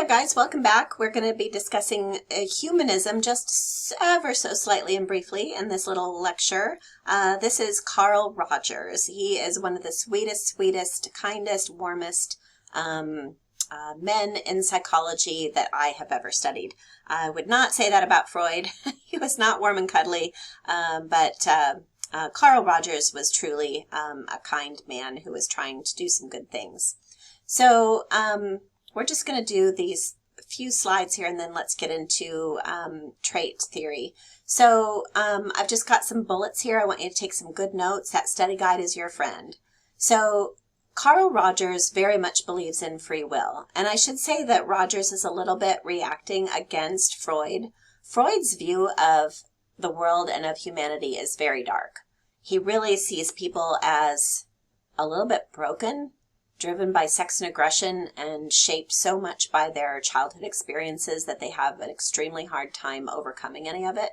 there, guys. Welcome back. We're going to be discussing humanism just ever so slightly and briefly in this little lecture. This is Carl Rogers. He is one of the sweetest, kindest, warmest men in psychology that I have ever studied. I would not say that about Freud. He was not warm and cuddly, but Carl Rogers was truly a kind man who was trying to do some good things. So we're just going to do these few slides here and then let's get into trait theory. So I've just got some bullets here. I want you to take some good notes. That study guide is your friend. So Carl Rogers very much believes in free will. And I should say that Rogers is a little bit reacting against Freud. Freud's view of the world and of humanity is very dark. He really sees people as a little bit broken, driven by sex and aggression, and shaped so much by their childhood experiences that they have an extremely hard time overcoming any of it.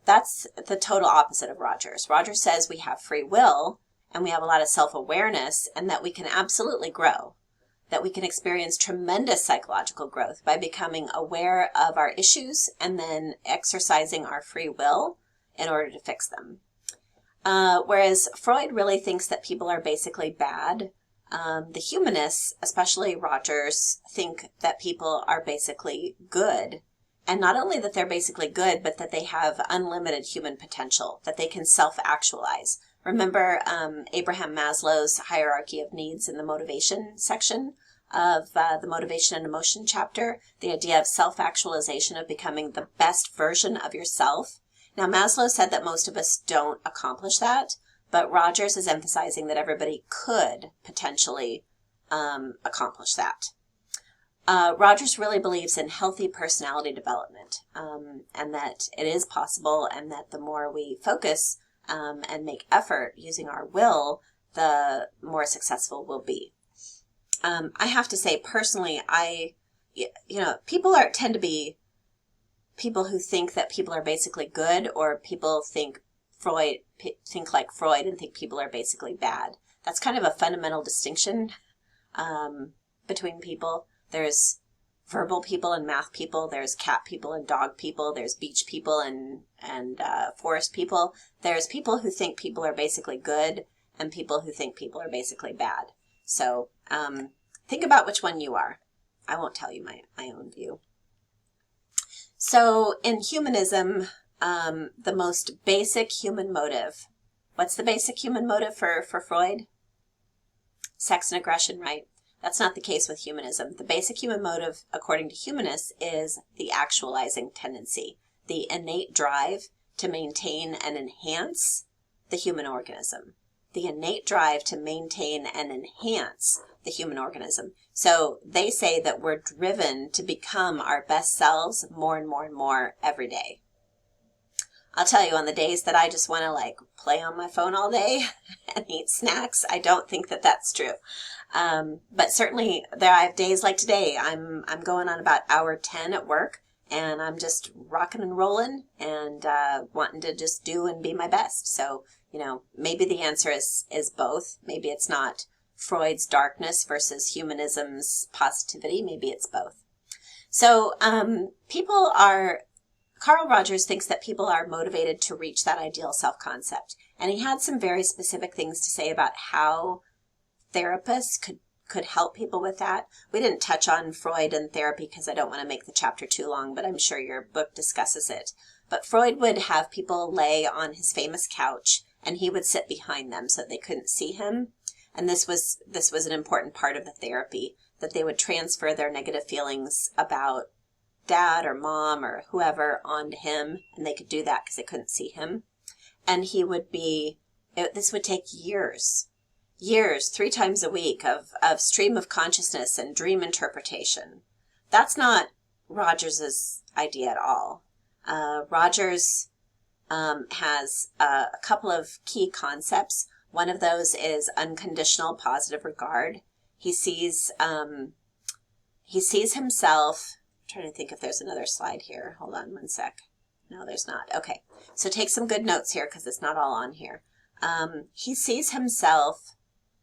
That's the total opposite of Rogers. Rogers says we have free will and we have a lot of self-awareness and that we can absolutely grow, that we can experience tremendous psychological growth by becoming aware of our issues and then exercising our free will in order to fix them. Whereas Freud really thinks that people are basically bad. The humanists, especially Rogers, think that people are basically good. And not only that they're basically good, but that they have unlimited human potential, that they can self-actualize. Remember Abraham Maslow's hierarchy of needs in the motivation section of the motivation and emotion chapter, the idea of self-actualization, of becoming the best version of yourself. Now, Maslow said that most of us don't accomplish that. But Rogers is emphasizing that everybody could potentially accomplish that. Rogers really believes in healthy personality development and that it is possible, and that the more we focus and make effort using our will, the more successful we'll be. I have to say, personally, people tend to be people who think that people are basically good, or people think like Freud and think people are basically bad. That's kind of a fundamental distinction between people. There's verbal people and math people. There's cat people and dog people. There's beach people and forest people. There's people who think people are basically good and people who think people are basically bad. So think about which one you are. I won't tell you my own view. So in humanism, the most basic human motive. What's the basic human motive for Freud? Sex and aggression, right? That's not the case with humanism. The basic human motive, according to humanists, is the actualizing tendency, the innate drive to maintain and enhance the human organism. The innate drive to maintain and enhance the human organism. So they say that we're driven to become our best selves more and more and more every day. I'll tell you, on the days that I just want to play on my phone all day and eat snacks, I don't think that that's true. But certainly I have days like today. I'm going on about hour 10 at work, and I'm just rocking and rolling and wanting to just do and be my best. So, maybe the answer is both. Maybe it's not Freud's darkness versus humanism's positivity. Maybe it's both. So Carl Rogers thinks that people are motivated to reach that ideal self-concept. And he had some very specific things to say about how therapists could help people with that. We didn't touch on Freud and therapy because I don't want to make the chapter too long, but I'm sure your book discusses it. But Freud would have people lay on his famous couch, and he would sit behind them so that they couldn't see him. And this was an important part of the therapy, that they would transfer their negative feelings about dad or mom or whoever onto him, and they could do that because they couldn't see him. And this would take years, 3 times a week of stream of consciousness and dream interpretation. That's not Rogers's idea at all. Rogers has a couple of key concepts. One of those is unconditional positive regard. He sees himself. I'm trying to think if there's another slide here. Hold on one sec. No, there's not. Okay. So take some good notes here because it's not all on here. He sees himself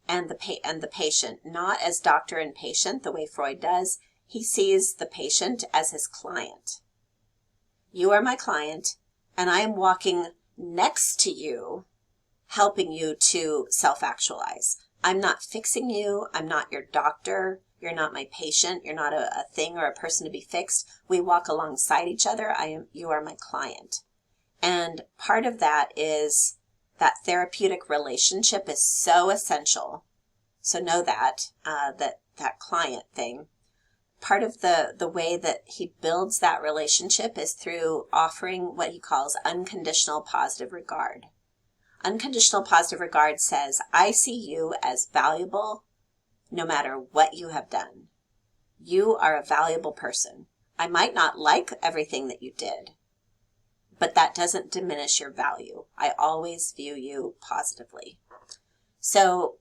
and the patient not as doctor and patient the way Freud does. he sees the patient as his client. You are my client, and I am walking next to you, helping you to self-actualize. I'm not fixing you. I'm not your doctor. You're not my patient. You're not a thing or a person to be fixed. We walk alongside each other. You are my client. And part of that is that therapeutic relationship is so essential. So know that, that client thing. Part of the way that he builds that relationship is through offering what he calls unconditional positive regard. Unconditional positive regard says, I see you as valuable no matter what you have done. You are a valuable person. I might not like everything that you did, but that doesn't diminish your value. I always view you positively. So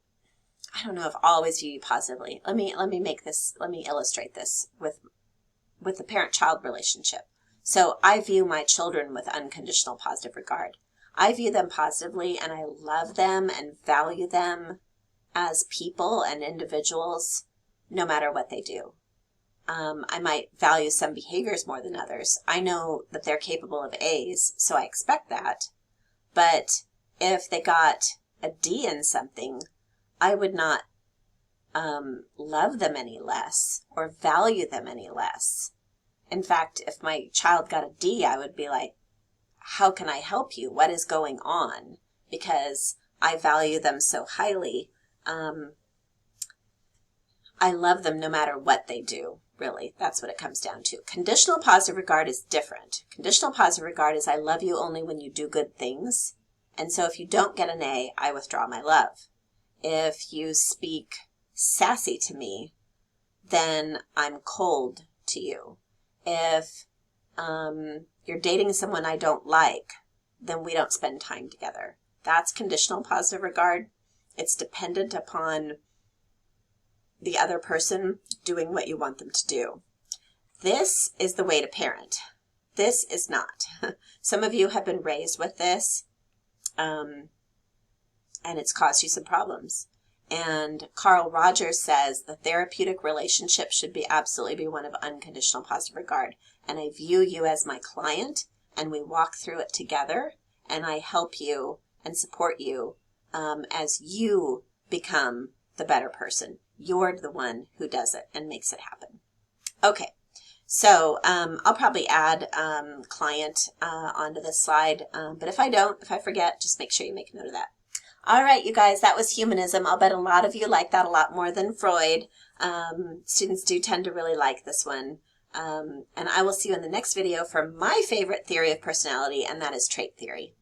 I don't know if always view you positively. Let me illustrate this with the parent-child relationship. So I view my children with unconditional positive regard. I view them positively, and I love them and value them as people and individuals, no matter what they do. I might value some behaviors more than others. I know that they're capable of A's, so I expect that. But if they got a D in something, I would not love them any less or value them any less. In fact, if my child got a D, I would be like, how can I help you? What is going on? Because I value them so highly. I love them no matter what they do, really. That's what it comes down to. Conditional positive regard is different. Conditional positive regard is I love you only when you do good things. And so if you don't get an A, I withdraw my love. If you speak sassy to me, then I'm cold to you. If you're dating someone I don't like, then we don't spend time together. That's conditional positive regard. It's dependent upon the other person doing what you want them to do. This is the way to parent. This is not. Some of you have been raised with this, and it's caused you some problems. And Carl Rogers says the therapeutic relationship should absolutely be one of unconditional positive regard. And I view you as my client, and we walk through it together, and I help you and support you as you become the better person. You're the one who does it and makes it happen. Okay, so I'll probably add client onto this slide, but if I forget, just make sure you make a note of that. All right, you guys, that was humanism. I'll bet a lot of you like that a lot more than Freud. Students do tend to really like this one. And I will see you in the next video for my favorite theory of personality, and that is trait theory.